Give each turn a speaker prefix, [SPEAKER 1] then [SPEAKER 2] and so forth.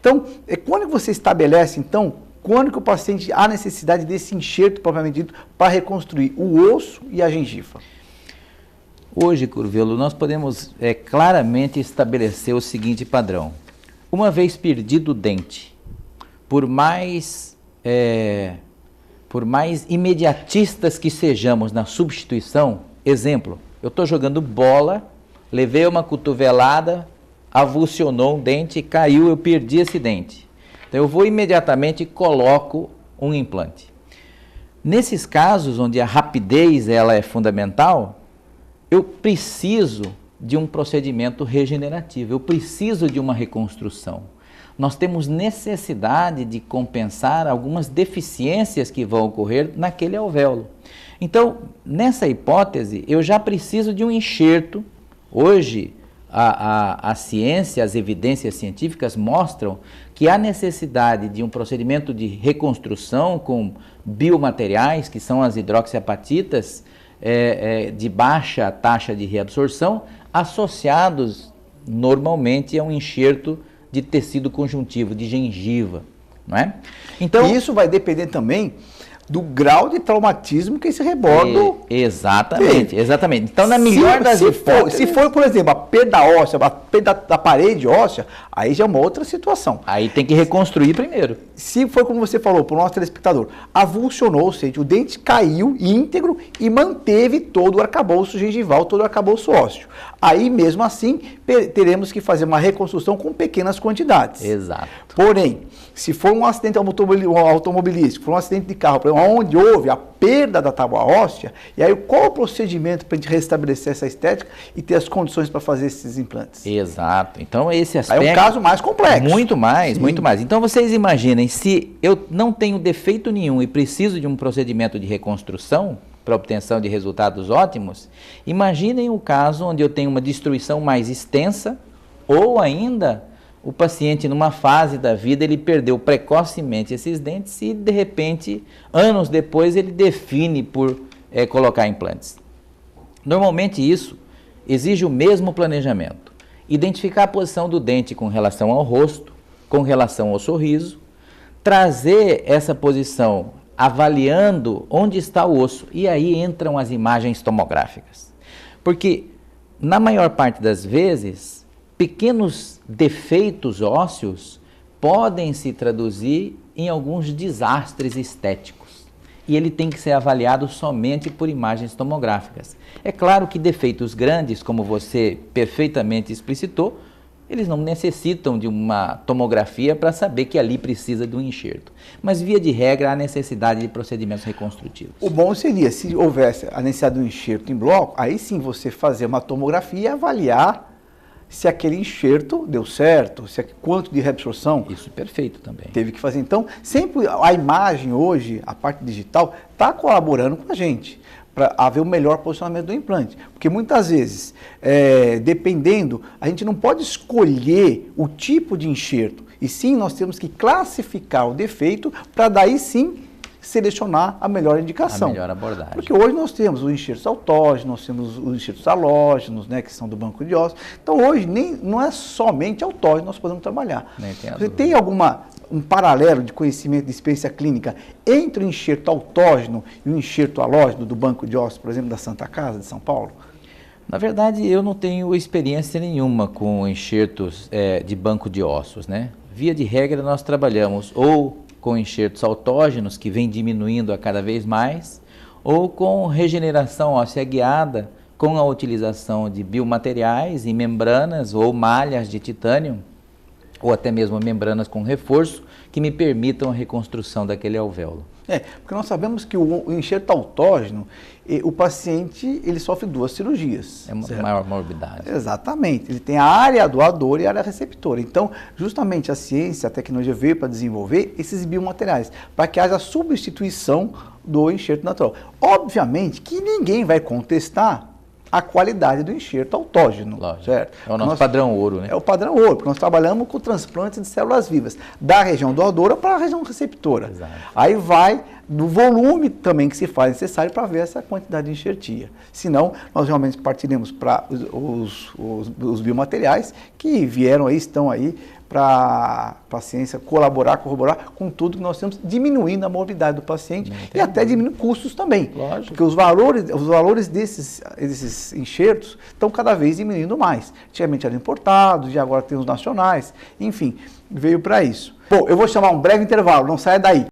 [SPEAKER 1] Então, quando você estabelece, então, quando que o paciente há necessidade desse enxerto propriamente dito para reconstruir o osso e a gengiva?
[SPEAKER 2] Hoje, Curvelo, nós podemos claramente estabelecer o seguinte padrão. Uma vez perdido o dente, por mais imediatistas que sejamos na substituição, exemplo, eu estou jogando bola, levei uma cotovelada, avulsionou um dente, caiu, eu perdi esse dente. Então eu vou imediatamente e coloco um implante. Nesses casos onde a rapidez ela é fundamental, eu preciso de um procedimento regenerativo, eu preciso de uma reconstrução. Nós temos necessidade de compensar algumas deficiências que vão ocorrer naquele alvéolo. Então, nessa hipótese, eu já preciso de um enxerto. Hoje, a ciência, as evidências científicas mostram que há necessidade de um procedimento de reconstrução com biomateriais, que são as hidroxiapatitas, de baixa taxa de reabsorção, associados normalmente a um enxerto de tecido conjuntivo, de gengiva, não é?
[SPEAKER 1] Então, isso vai depender também do grau de traumatismo que esse rebordo
[SPEAKER 2] exatamente,
[SPEAKER 1] tem.
[SPEAKER 2] Exatamente. Então, na melhor das hipóteses...
[SPEAKER 1] Se for, por exemplo, a perda óssea, a perda da parede óssea, aí já é uma outra situação.
[SPEAKER 2] Aí tem que reconstruir primeiro.
[SPEAKER 1] Se for como você falou, para o nosso telespectador, avulsionou, ou seja, o dente caiu íntegro e manteve todo o arcabouço gengival, todo o arcabouço ósseo. Aí, mesmo assim, teremos que fazer uma reconstrução com pequenas quantidades.
[SPEAKER 2] Exato.
[SPEAKER 1] Porém, se for um acidente automobilístico, for um acidente de carro, onde houve a perda da tábua óssea, e aí qual o procedimento para a gente restabelecer essa estética e ter as condições para fazer esses implantes?
[SPEAKER 2] Exato. Então, esse aspecto...
[SPEAKER 1] Aí é um caso mais complexo.
[SPEAKER 2] Muito mais, muito mais. Então, vocês imaginem, se eu não tenho defeito nenhum e preciso de um procedimento de reconstrução para obtenção de resultados ótimos, imaginem o caso onde eu tenho uma destruição mais extensa ou ainda o paciente numa fase da vida ele perdeu precocemente esses dentes e de repente, anos depois, ele define por colocar implantes. Normalmente isso exige o mesmo planejamento. Identificar a posição do dente com relação ao rosto, com relação ao sorriso, trazer essa posição avaliando onde está o osso, e aí entram as imagens tomográficas. Porque, na maior parte das vezes, pequenos defeitos ósseos podem se traduzir em alguns desastres estéticos. E ele tem que ser avaliado somente por imagens tomográficas. É claro que defeitos grandes, como você perfeitamente explicitou, eles não necessitam de uma tomografia para saber que ali precisa de um enxerto. Mas, via de regra, há necessidade de procedimentos reconstrutivos.
[SPEAKER 1] O bom seria, se houvesse a necessidade de um enxerto em bloco, aí sim você fazer uma tomografia e avaliar se aquele enxerto deu certo, quanto de reabsorção.
[SPEAKER 2] Isso, perfeito também.
[SPEAKER 1] Teve que fazer. Então, sempre a imagem hoje, a parte digital, está colaborando com a gente para haver o melhor posicionamento do implante. Porque muitas vezes, dependendo, a gente não pode escolher o tipo de enxerto, e sim nós temos que classificar o defeito para daí sim selecionar a melhor indicação.
[SPEAKER 2] A melhor abordagem.
[SPEAKER 1] Porque hoje nós temos os enxertos autógenos, nós temos os enxertos halógenos, né, que são do banco de ossos. Então hoje não é somente autógeno nós podemos trabalhar. Você tem um paralelo de conhecimento de experiência clínica entre o enxerto autógeno e o enxerto halógeno do banco de ossos, por exemplo, da Santa Casa de São Paulo?
[SPEAKER 2] Na verdade, eu não tenho experiência nenhuma com enxertos de banco de ossos, né? Via de regra, nós trabalhamos ou com enxertos autógenos, que vem diminuindo a cada vez mais, ou com regeneração óssea guiada, com a utilização de biomateriais e membranas ou malhas de titânio, ou até mesmo membranas com reforço, que me permitam a reconstrução daquele alvéolo.
[SPEAKER 1] Porque nós sabemos que o enxerto autógeno, o paciente ele sofre 2 cirurgias.
[SPEAKER 2] É uma maior morbidade.
[SPEAKER 1] Exatamente. Ele tem a área doadora e a área receptora. Então, justamente a ciência, a tecnologia veio para desenvolver esses biomateriais, para que haja substituição do enxerto natural. Obviamente que ninguém vai contestar a qualidade do enxerto autógeno.
[SPEAKER 2] Lógico.
[SPEAKER 1] Certo?
[SPEAKER 2] É o nosso padrão ouro, né?
[SPEAKER 1] É o padrão ouro, porque nós trabalhamos com transplantes de células vivas, da região doadora para a região receptora.
[SPEAKER 2] Exato.
[SPEAKER 1] Aí vai do volume também que se faz necessário para ver essa quantidade de enxertia. Senão, nós realmente partiremos para os biomateriais que vieram aí, estão aí para a ciência colaborar, corroborar com tudo que nós temos, diminuindo a morbidade do paciente e até diminuindo custos também.
[SPEAKER 2] Lógico.
[SPEAKER 1] Porque os valores desses enxertos estão cada vez diminuindo mais. Antigamente eram importados e agora tem os nacionais, enfim, veio para isso. Bom, eu vou chamar um breve intervalo, não saia daí.